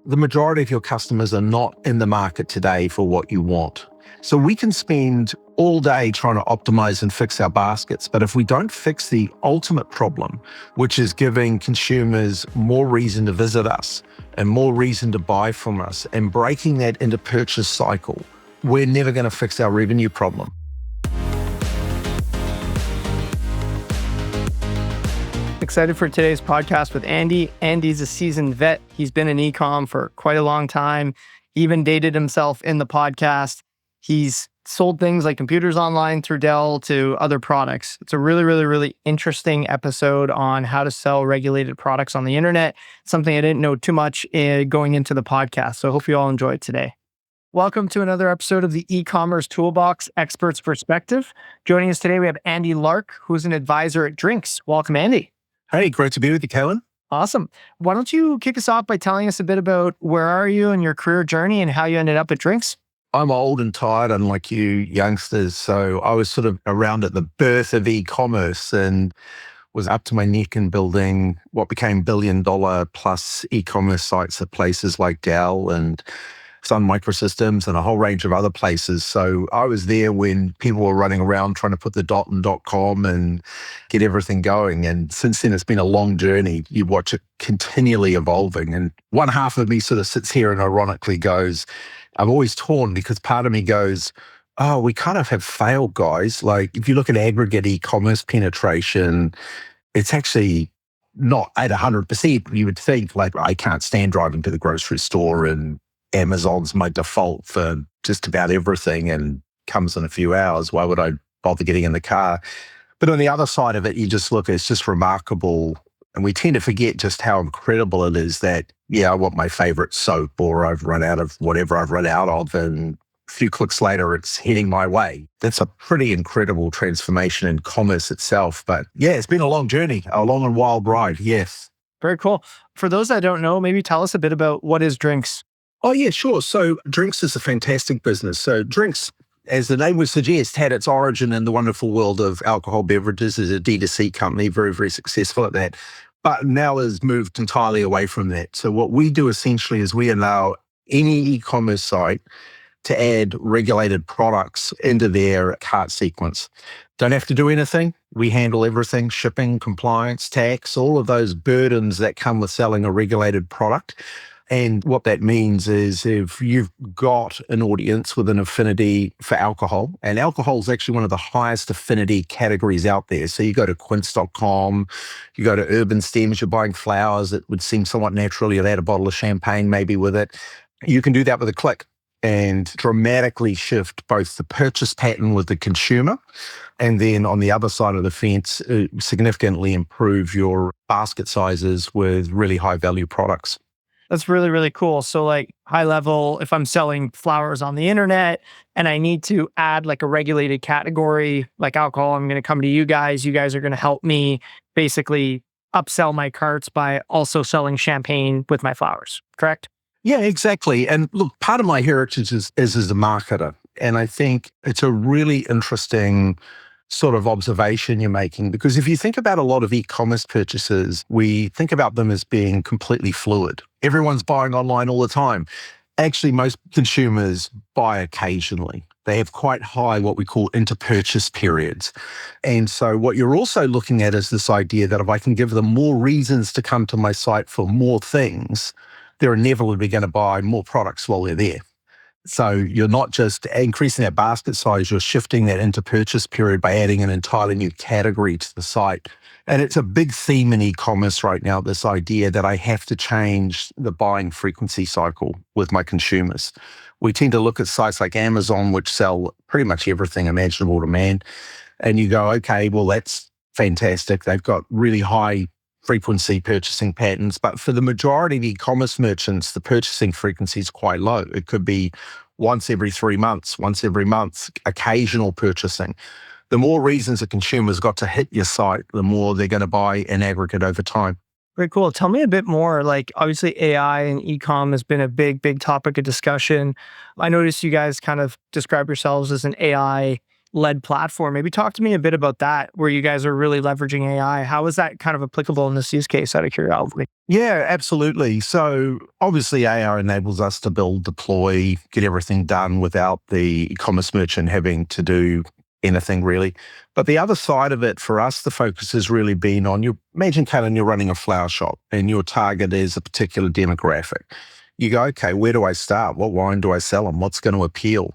the majority of your customers are not in the market today for what you want. So we can spend all day trying to optimize and fix our baskets, but if we don't fix the ultimate problem, which is giving consumers more reason to visit us and more reason to buy from us and breaking that into purchase cycle, we're never going to fix our revenue problem. Excited for today's podcast with Andy. Andy's a seasoned vet. He's been in e-com for quite a long time. He even dated himself in the podcast. He's sold things like computers online through Dell to other products. It's a really interesting episode on how to sell regulated products on the internet. Something I didn't know too much going into the podcast. So I hope you all enjoy it today. Welcome to another episode of the e-commerce toolbox expert's perspective. Joining us today, we have Andy Lark, who's an advisor at Drinks. Welcome, Andy. Hey, great to be with you, Kellen. Awesome. Why don't you kick us off by telling us a bit about where are you in your career journey and how you ended up at Drinks? I'm old and tired, unlike you youngsters. So I was sort of around at the birth of e-commerce and was up to my neck in building what became billion-dollar plus e-commerce sites at places like Dell and Sun Microsystems and a whole range of other places. So I was there when people were running around trying to put the .dot and .com and get everything going. And since then, it's been a long journey. You watch it continually evolving. And one half of me sort of sits here and ironically goes, I'm always torn because part of me goes, oh, we kind of have failed, guys. Like if you look at aggregate e-commerce penetration, it's actually not at 100%. You would think like, I can't stand driving to the grocery store and Amazon's my default for just about everything and comes in a few hours. Why would I bother getting in the car? But on the other side of it, you just look, it's just remarkable. And we tend to forget just how incredible it is that, I want my favorite soap or I've run out of whatever I've run out of and a few clicks later, it's heading my way. That's a pretty incredible transformation in commerce itself. But it's been a long journey, a long and wild ride. Yes. Very cool. For those that don't know, maybe tell us a bit about what is Drinks. Oh, yeah, sure. So Drinks is a fantastic business. So Drinks, as the name would suggest, had its origin in the wonderful world of alcohol beverages as a D2C company, very successful at that, but now has moved entirely away from that. So what we do essentially is we allow any e-commerce site to add regulated products into their cart sequence. Don't have to do anything. We handle everything, shipping, compliance, tax, all of those burdens that come with selling a regulated product. And what that means is if you've got an audience with an affinity for alcohol, and alcohol is actually one of the highest affinity categories out there. So you go to quince.com, you go to Urban Stems, you're buying flowers, it would seem somewhat natural. You'll add a bottle of champagne maybe with it. You can do that with a click and dramatically shift both the purchase pattern with the consumer and then on the other side of the fence, significantly improve your basket sizes with really high value products. That's really cool. So like high level, if I'm selling flowers on the internet and I need to add like a regulated category like alcohol, I'm going to come to you guys. You guys are going to help me basically upsell my carts by also selling champagne with my flowers, correct? Yeah, exactly. And look, part of my heritage is as a marketer. And I think it's a really interesting sort of observation you're making, because if you think about a lot of e-commerce purchases, we think about them as being completely fluid. Everyone's buying online all the time. Actually, most consumers buy occasionally. They have quite high, what we call inter-purchase periods. And so what you're also looking at is this idea that if I can give them more reasons to come to my site for more things, they're inevitably going to buy more products while they're there. So you're not just increasing that basket size, you're shifting that into purchase period by adding an entirely new category to the site. And it's a big theme in e-commerce right now, this idea that I have to change the buying frequency cycle with my consumers. We tend to look at sites like Amazon, which sell pretty much everything imaginable to man. And you go, okay, well, that's fantastic. They've got really high frequency purchasing patterns, but for the majority of e-commerce merchants, the purchasing frequency is quite low. It could be once every 3 months, once every month, occasional purchasing. The more reasons a consumer's got to hit your site, the more they're going to buy in aggregate over time. Very cool. Tell me a bit more, like obviously AI and e-com has been a big topic of discussion. I noticed you guys kind of describe yourselves as an AI led platform. Maybe talk to me a bit about that, where you guys are really leveraging AI. How is that kind of applicable in this use case out of curiosity? Yeah, absolutely. So obviously AI enables us to build, deploy, get everything done without the e-commerce merchant having to do anything really. But the other side of it for us, the focus has really been on you. Imagine, Caitlin, you're running a flower shop and your target is a particular demographic. You go, okay, where do I start? What wine do I sell them? What's going to appeal?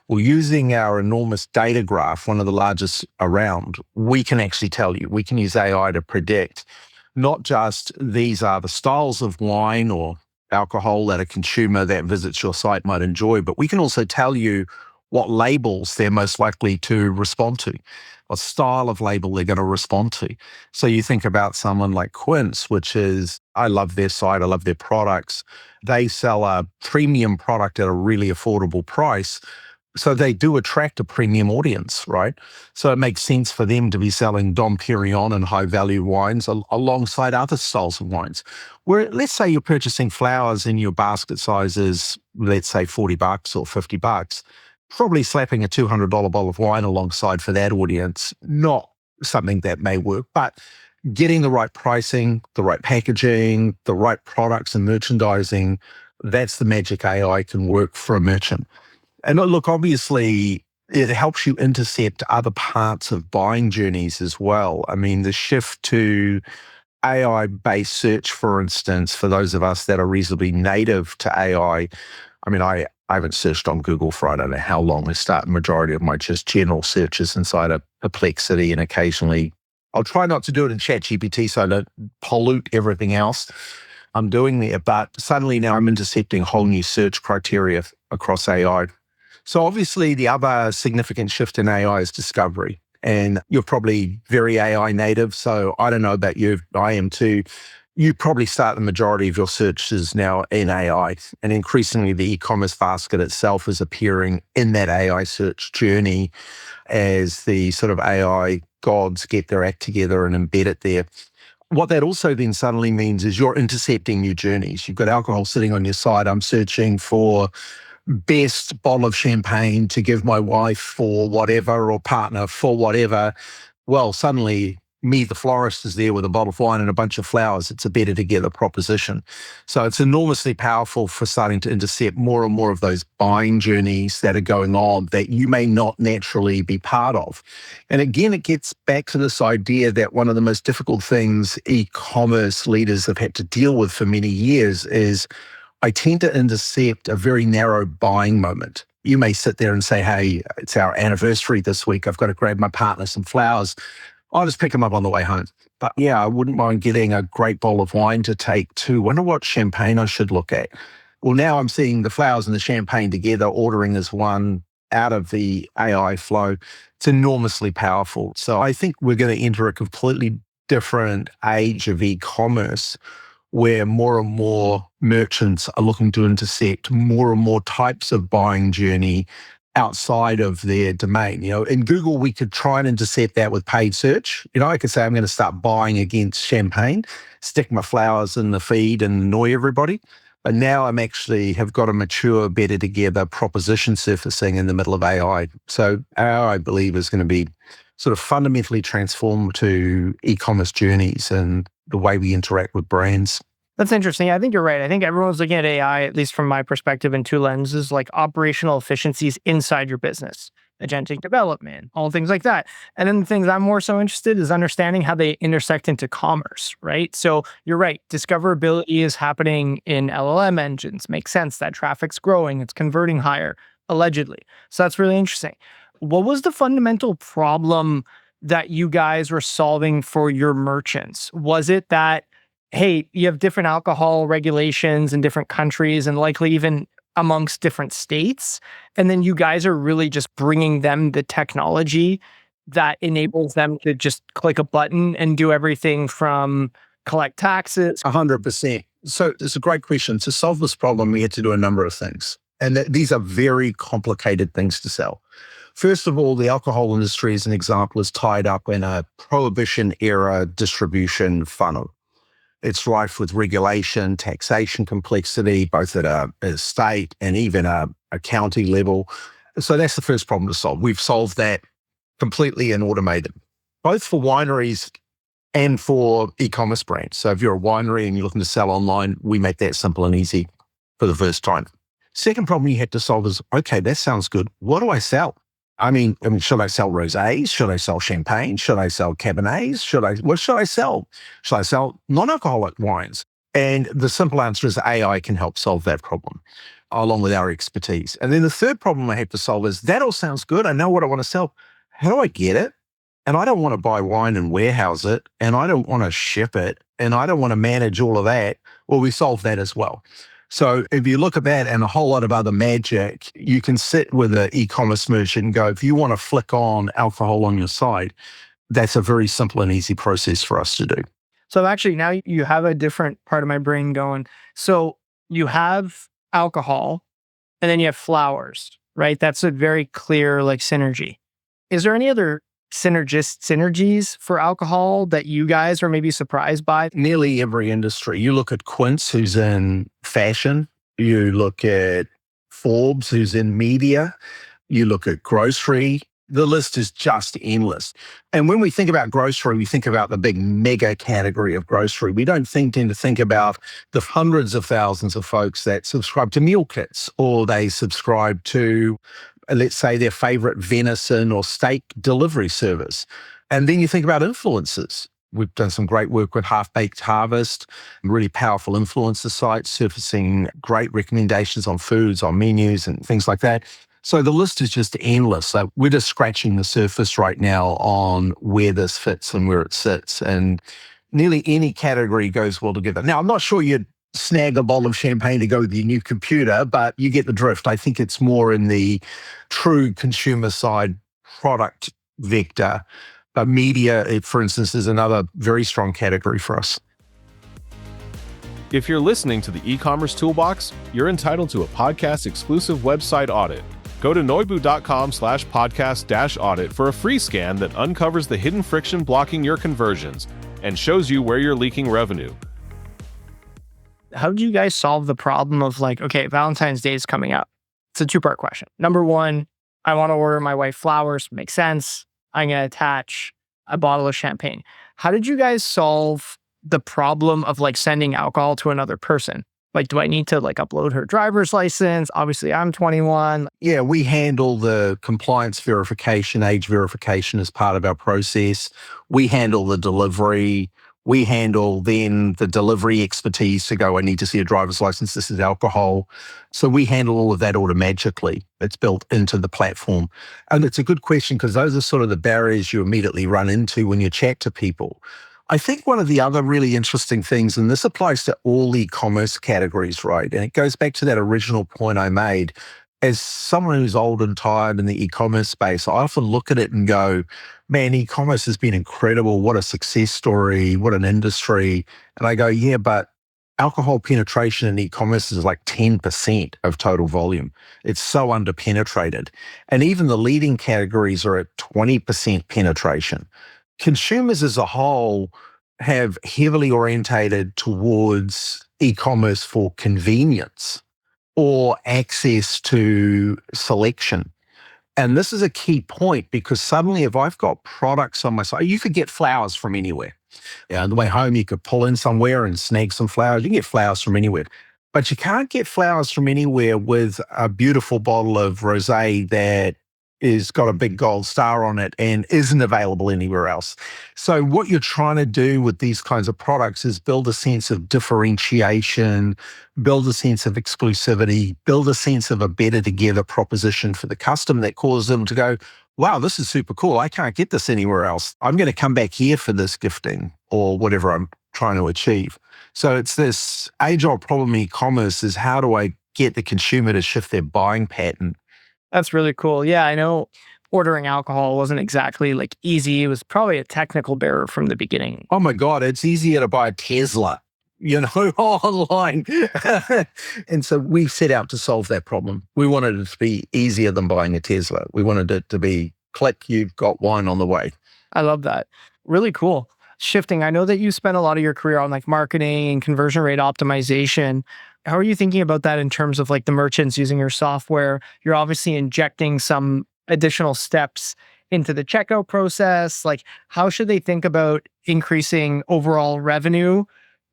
Well, using our enormous data graph, one of the largest around, we can actually tell you, we can use AI to predict not just these are the styles of wine or alcohol that a consumer that visits your site might enjoy, but we can also tell you what labels they're most likely to respond to, what style of label they're going to respond to. So you think about someone like Quince, which is, I love their site, I love their products. They sell a premium product at a really affordable price. So they do attract a premium audience, right? So it makes sense for them to be selling Dom Perignon and high value wines alongside other styles of wines. Where let's say you're purchasing flowers and your basket size is, let's say $40 or $50, probably slapping a $200 bottle of wine alongside for that audience, not something that may work, but getting the right pricing, the right packaging, the right products and merchandising, that's the magic AI can work for a merchant. And look, obviously, it helps you intercept other parts of buying journeys as well. I mean, the shift to AI-based search, for instance, for those of us that are reasonably native to I mean, I haven't searched on Google for I don't know how long. I start the majority of my just general searches inside of Perplexity, and occasionally I'll try not to do it in ChatGPT so I don't pollute everything else I'm doing there. But suddenly now I'm intercepting whole new search criteria across AI. So obviously the other significant shift in AI is discovery. And you're probably very AI native. So I don't know about you, I am too. You probably start the majority of your searches now in AI. And increasingly the e-commerce basket itself is appearing in that AI search journey as the sort of AI gods get their act together and embed it there. What that also then suddenly means is you're intercepting new journeys. You've got alcohol sitting on your side. I'm searching for best bottle of champagne to give my wife for whatever or partner for whatever. Well, suddenly me, the florist, is there with a bottle of wine and a bunch of flowers. It's a better together proposition. So it's enormously powerful for starting to intercept more and more of those buying journeys that are going on that you may not naturally be part of. And again, it gets back to this idea that one of the most difficult things e-commerce leaders have had to deal with for many years is I tend to intercept a very narrow buying moment. You may sit there and say, hey, it's our anniversary this week. I've got to grab my partner some flowers. I'll just pick them up on the way home. But yeah, I wouldn't mind getting a great bowl of wine to take too. Wonder what champagne I should look at. Well, now I'm seeing the flowers and the champagne together, ordering as one out of the AI flow. It's enormously powerful. So I think we're going to enter a completely different age of e-commerce where more and more merchants are looking to intercept more and more types of buying journey outside of their domain. In Google, we could try and intercept that with paid search. I could say, I'm going to start buying against champagne, stick my flowers in the feed and annoy everybody. But now I'm actually have got a mature, better together proposition surfacing in the middle of AI. So AI, I believe, is going to be sort of fundamentally transformed to e-commerce journeys and the way we interact with brands. That's interesting. I think you're right. I think everyone's looking at AI, at least from my perspective, in two lenses, like operational efficiencies inside your business, agentic development, all things like that. And then the things I'm more so interested is understanding how they intersect into commerce, right? So you're right. Discoverability is happening in LLM engines. Makes sense. That traffic's growing. It's converting higher, allegedly. So that's really interesting. What was the fundamental problem that you guys were solving for your merchants? Was it that, hey, you have different alcohol regulations in different countries and likely even amongst different states, and then you guys are really just bringing them the technology that enables them to just click a button and do everything from collect taxes? 100%. So it's a great question. To solve this problem, we had to do a number of things. And these are very complicated things to sell. First of all, the alcohol industry, as an example, is tied up in a prohibition era distribution funnel. It's rife with regulation, taxation complexity, both at a state and even a county level. So that's the first problem to solve. We've solved that completely and automated, both for wineries and for e-commerce brands. So if you're a winery and you're looking to sell online, we make that simple and easy for the first time. Second problem you had to solve is, okay, that sounds good. What do I sell? I mean, should I sell rosés? Should I sell champagne? Should I sell cabernets? What should I sell? Should I sell non-alcoholic wines? And the simple answer is AI can help solve that problem along with our expertise. And then the third problem I have to solve is, that all sounds good. I know what I want to sell. How do I get it? And I don't want to buy wine and warehouse it, and I don't want to ship it, and I don't want to manage all of that. Well, we solve that as well. So if you look at that and a whole lot of other magic, you can sit with an e-commerce merchant and go, if you want to flick on alcohol on your site, that's a very simple and easy process for us to do. So actually now you have a different part of my brain going. So you have alcohol and then you have flowers, right? That's a very clear like synergy. Is there any other synergies for alcohol that you guys are maybe surprised by? Nearly every industry. You look at Quince, who's in fashion. You look at Forbes, who's in media. You look at grocery. The list is just endless. And when we think about grocery, we think about the big mega category of grocery. We don't tend to think about the hundreds of thousands of folks that subscribe to meal kits, or they subscribe to, let's say, their favorite venison or steak delivery service. And then you think about influencers. We've done some great work with Half Baked Harvest, really powerful influencer sites surfacing great recommendations on foods, on menus, and things like that. So the list is just endless. So we're just scratching the surface right now on where this fits and where it sits. And nearly any category goes well together. Now, I'm not sure you'd snag a bottle of champagne to go with your new computer, but you get the drift. I think it's more in the true consumer side product vector. But media, for instance, is another very strong category for us. If you're listening to the e-commerce toolbox, you're entitled to a podcast exclusive website audit. Go to noibu.com/podcast-audit for a free scan that uncovers the hidden friction blocking your conversions and shows you where you're leaking revenue. How did you guys solve the problem of like, okay, Valentine's Day is coming up? It's a two-part question. Number one, I want to order my wife flowers. Makes sense. I'm going to attach a bottle of champagne. How did you guys solve the problem of like sending alcohol to another person? Like, do I need to like upload her driver's license? Obviously, I'm 21. Yeah, we handle the compliance verification, age verification as part of our process. We handle the delivery. We handle then the delivery expertise to go, I need to see a driver's license. This is alcohol. So we handle all of that automatically. It's built into the platform. And it's a good question because those are sort of the barriers you immediately run into when you chat to people. I think one of the other really interesting things, and this applies to all e-commerce categories, right? And it goes back to that original point I made. As someone who's old and tired in the e-commerce space, I often look at it and go, man, e-commerce has been incredible. What a success story. What an industry. And I go, yeah, but alcohol penetration in e-commerce is like 10% of total volume. It's so underpenetrated. And even the leading categories are at 20% penetration. Consumers as a whole have heavily orientated towards e-commerce for convenience or access to selection. And this is a key point because suddenly if I've got products on my site, you could get flowers from anywhere. On the way home, you could pull in somewhere and snag some flowers. You can get flowers from anywhere. But you can't get flowers from anywhere with a beautiful bottle of rosé that is got a big gold star on it and isn't available anywhere else. So what you're trying to do with these kinds of products is build a sense of differentiation, build a sense of exclusivity, build a sense of a better together proposition for the customer that causes them to go, wow, this is super cool. I can't get this anywhere else. I'm going to come back here for this gifting or whatever I'm trying to achieve. So it's this age-old problem in e-commerce is how do I get the consumer to shift their buying pattern? That's really cool. Yeah, I know ordering alcohol wasn't exactly like easy. It was probably a technical barrier from the beginning. Oh my God, it's easier to buy a Tesla, online. And so we set out to solve that problem. We wanted it to be easier than buying a Tesla. We wanted it to be click, you've got wine on the way. I love that. Really cool. Shifting, I know that you spent a lot of your career on like marketing and conversion rate optimization. How are you thinking about that in terms of like the merchants using your software? You're obviously injecting some additional steps into the checkout process? Like, how should they think about increasing overall revenue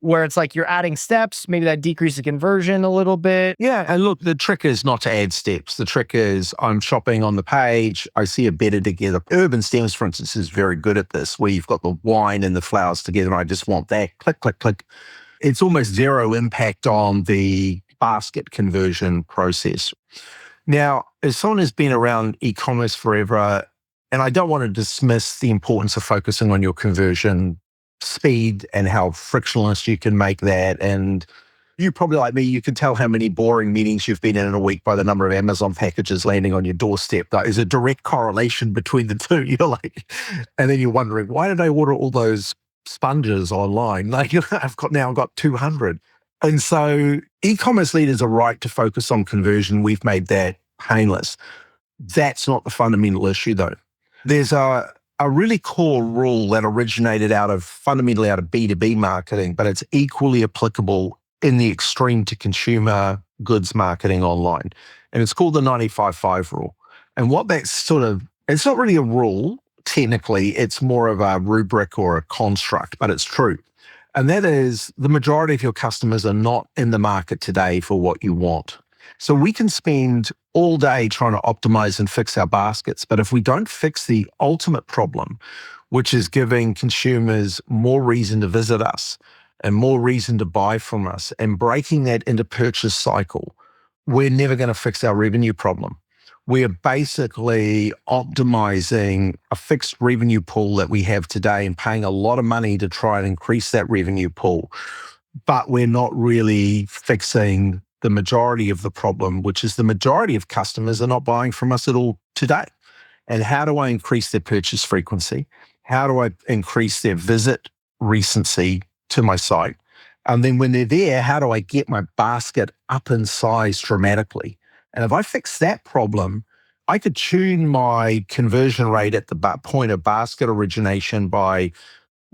where it's like you're adding steps, maybe that decreases conversion a little bit? Yeah, and look, the trick is not to add steps. The trick is I'm shopping on the page, I see a better together. Urban Stems, for instance, is very good at this, where you've got the wine and the flowers together, and I just want that. Click, click, click. It's almost zero impact on the basket conversion process. Now, as someone who's been around e-commerce forever, and I don't want to dismiss the importance of focusing on your conversion speed and how frictionless you can make that. And you probably, like me, you can tell how many boring meetings you've been in a week by the number of Amazon packages landing on your doorstep. There's a direct correlation between the two. You're like, and then you're wondering, why did I order all those sponges online? Like, I've got 200. And so e-commerce leaders are right to focus on conversion. We've made that painless. That's not the fundamental issue, though. There's a really core rule that originated fundamentally out of B2B marketing, but it's equally applicable in the extreme to consumer goods marketing online. And it's called the 95-5 rule. And what that's it's not really a rule, technically, it's more of a rubric or a construct, but it's true. And that is, the majority of your customers are not in the market today for what you want. So we can spend all day trying to optimize and fix our baskets, but if we don't fix the ultimate problem, which is giving consumers more reason to visit us and more reason to buy from us and breaking that into purchase cycle, we're never going to fix our revenue problem. We're basically optimizing a fixed revenue pool that we have today and paying a lot of money to try and increase that revenue pool. But we're not really fixing the majority of the problem, which is the majority of customers are not buying from us at all today. And how do I increase their purchase frequency? How do I increase their visit recency to my site? And then when they're there, how do I get my basket up in size dramatically? And if I fix that problem, I could tune my conversion rate at the point of basket origination by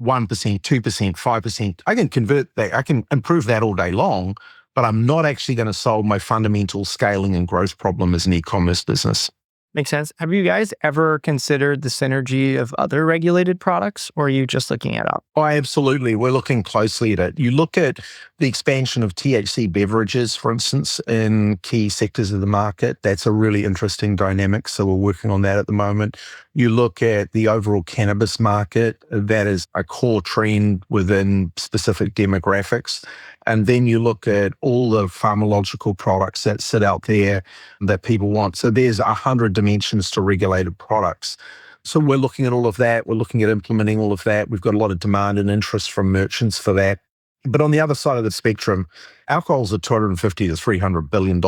1%, 2%, 5%. I can convert that. I can improve that all day long, but I'm not actually going to solve my fundamental scaling and growth problem as an e-commerce business. Makes sense. Have you guys ever considered the synergy of other regulated products, or are you just looking at it? Oh, absolutely. We're looking closely at it. You look at the expansion of THC beverages, for instance, in key sectors of the market. That's a really interesting dynamic. So we're working on that at the moment. You look at the overall cannabis market. That is a core trend within specific demographics. And then you look at all the pharmacological products that sit out there that people want. So there's 100 dimensions to regulated products. So we're looking at all of that. We're looking at implementing all of that. We've got a lot of demand and interest from merchants for that. But on the other side of the spectrum, alcohol's a $250 to $300 billion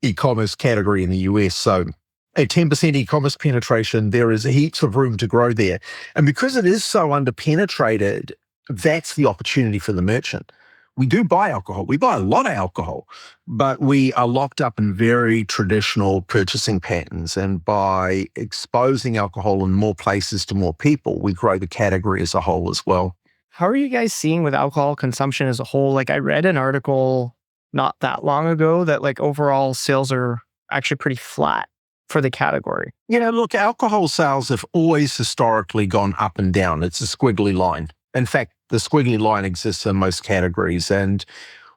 e-commerce category in the US. So at 10% e-commerce penetration, there is heaps of room to grow there. And because it is so underpenetrated, that's the opportunity for the merchant. We do buy alcohol. We buy a lot of alcohol, but we are locked up in very traditional purchasing patterns. And by exposing alcohol in more places to more people, we grow the category as a whole as well. How are you guys seeing with alcohol consumption as a whole? Like, I read an article not that long ago that like overall sales are actually pretty flat for the category. Look, alcohol sales have always historically gone up and down. It's a squiggly line. In fact, the squiggly line exists in most categories. And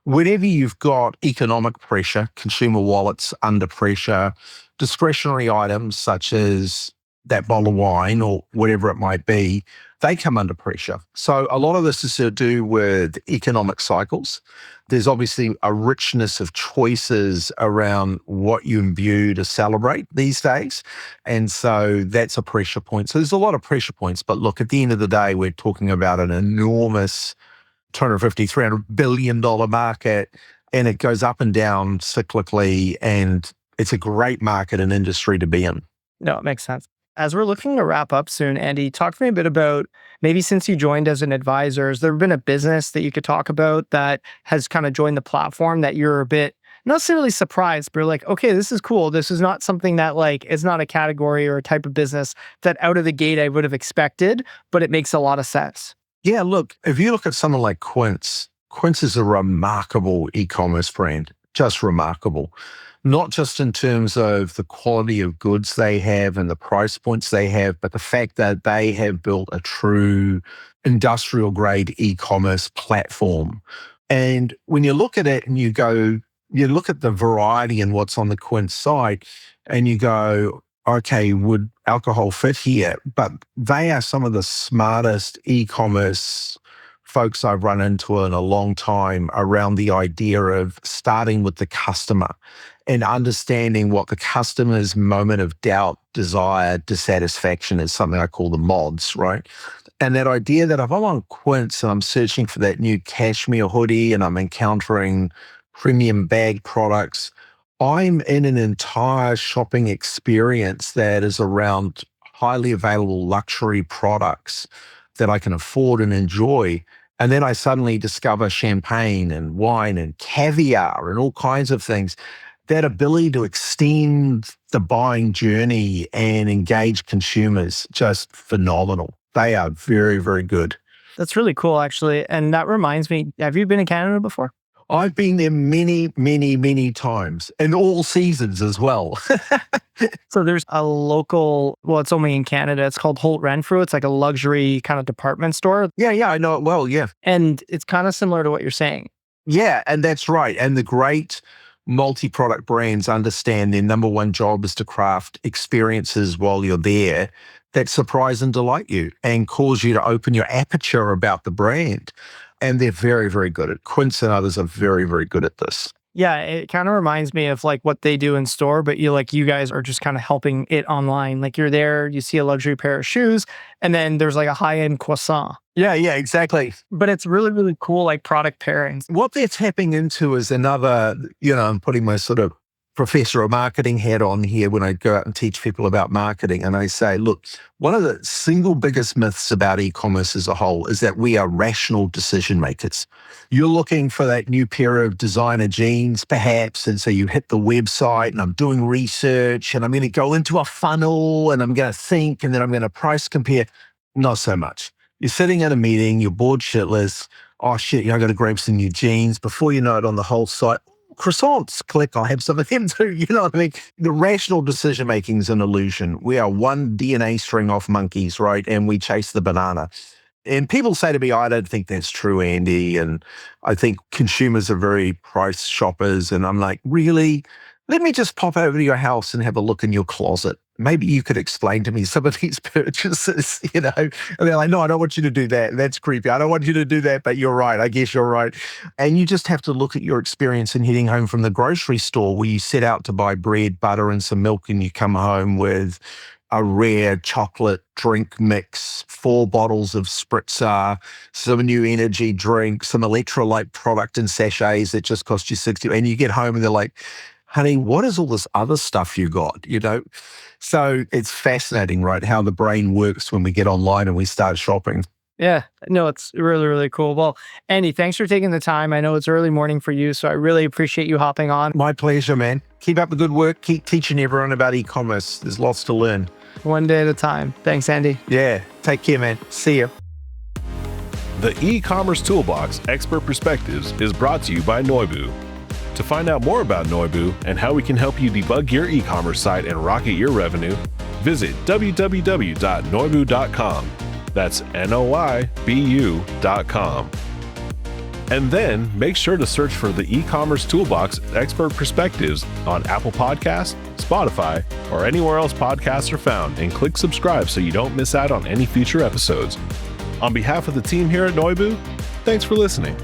whenever you've got economic pressure, consumer wallets under pressure, discretionary items such as that bottle of wine or whatever it might be, they come under pressure. So a lot of this is to do with economic cycles. There's obviously a richness of choices around what you imbue to celebrate these days. And so that's a pressure point. So there's a lot of pressure points. But look, at the end of the day, we're talking about an enormous $250, $300 billion market, and it goes up and down cyclically. And it's a great market and industry to be in. No, it makes sense. As we're looking to wrap up soon, Andy, talk to me a bit about maybe since you joined as an advisor, has there been a business that you could talk about that has kind of joined the platform that you're a bit, not necessarily surprised, but you're like, okay, this is cool. This is not something that like, it's not a category or a type of business that out of the gate I would have expected, but it makes a lot of sense. Yeah, look, if you look at someone like Quince is a remarkable e-commerce brand. just remarkable. Not just in terms of the quality of goods they have and the price points they have, but the fact that they have built a true industrial grade e-commerce platform. And when you look at it and you look at the variety and what's on the Quince site and you go, okay, would alcohol fit here? But they are some of the smartest e-commerce folks I've run into in a long time around the idea of starting with the customer and understanding what the customer's moment of doubt, desire, dissatisfaction is, something I call the mods, right? And that idea that if I'm on Quince and I'm searching for that new cashmere hoodie and I'm encountering premium bag products, I'm in an entire shopping experience that is around highly available luxury products that I can afford and enjoy. And then I suddenly discover champagne and wine and caviar and all kinds of things. That ability to extend the buying journey and engage consumers, just phenomenal. They are very, very good. That's really cool, actually. And that reminds me, have you been to Canada before? I've been there many, many, many times, and all seasons as well. So there's a local, well, it's only in Canada. It's called Holt Renfrew. It's like a luxury kind of department store. Yeah, I know it well, yeah. And it's kind of similar to what you're saying. Yeah, and that's right. And the great multi-product brands understand their number one job is to craft experiences while you're there that surprise and delight you and cause you to open your aperture about the brand. And they're very, very good at Quince, and others are very, very good at this. Yeah, it kind of reminds me of like what they do in store, but you guys are just kind of helping it online. Like you're there, you see a luxury pair of shoes, and then there's like a high-end croissant. Yeah, exactly. But it's really, really cool, like product pairings. What they're tapping into is another, I'm putting my sort of professor of marketing hat on here when I go out and teach people about marketing. And I say, look, one of the single biggest myths about e-commerce as a whole is that we are rational decision makers. You're looking for that new pair of designer jeans, perhaps. And so you hit the website and I'm doing research and I'm going to go into a funnel and I'm going to think and then I'm going to price compare. Not so much. You're sitting at a meeting, you're bored shitless. Oh shit, I got to grab some new jeans. Before you know it, on the whole site, croissants, click, I'll have some of them too. You know what I mean? The rational decision-making is an illusion. We are one DNA string off monkeys, right? And we chase the banana. And people say to me, I don't think that's true, Andy. And I think consumers are very price shoppers. And I'm like, really? Let me just pop over to your house and have a look in your closet. Maybe you could explain to me some of these purchases, And they're like, no, I don't want you to do that. That's creepy. I don't want you to do that, but you're right. I guess you're right. And you just have to look at your experience in heading home from the grocery store where you set out to buy bread, butter, and some milk, and you come home with a rare chocolate drink mix, 4 bottles of spritzer, some new energy drink, some electrolyte product in sachets that just cost you $60. And you get home and they're like, honey, what is all this other stuff you got? So it's fascinating, right? How the brain works when we get online and we start shopping. Yeah, no, it's really, really cool. Well, Andy, thanks for taking the time. I know it's early morning for you, so I really appreciate you hopping on. My pleasure, man. Keep up the good work. Keep teaching everyone about e-commerce. There's lots to learn. One day at a time. Thanks, Andy. Yeah, take care, man. See you. The e-commerce toolbox Expert Perspectives is brought to you by Noibu. To find out more about Noibu and how we can help you debug your e-commerce site and rocket your revenue, visit www.noibu.com. That's Noibu.com. And then make sure to search for the e-commerce toolbox Expert Perspectives on Apple Podcasts, Spotify, or anywhere else podcasts are found, and click subscribe so you don't miss out on any future episodes. On behalf of the team here at Noibu, thanks for listening.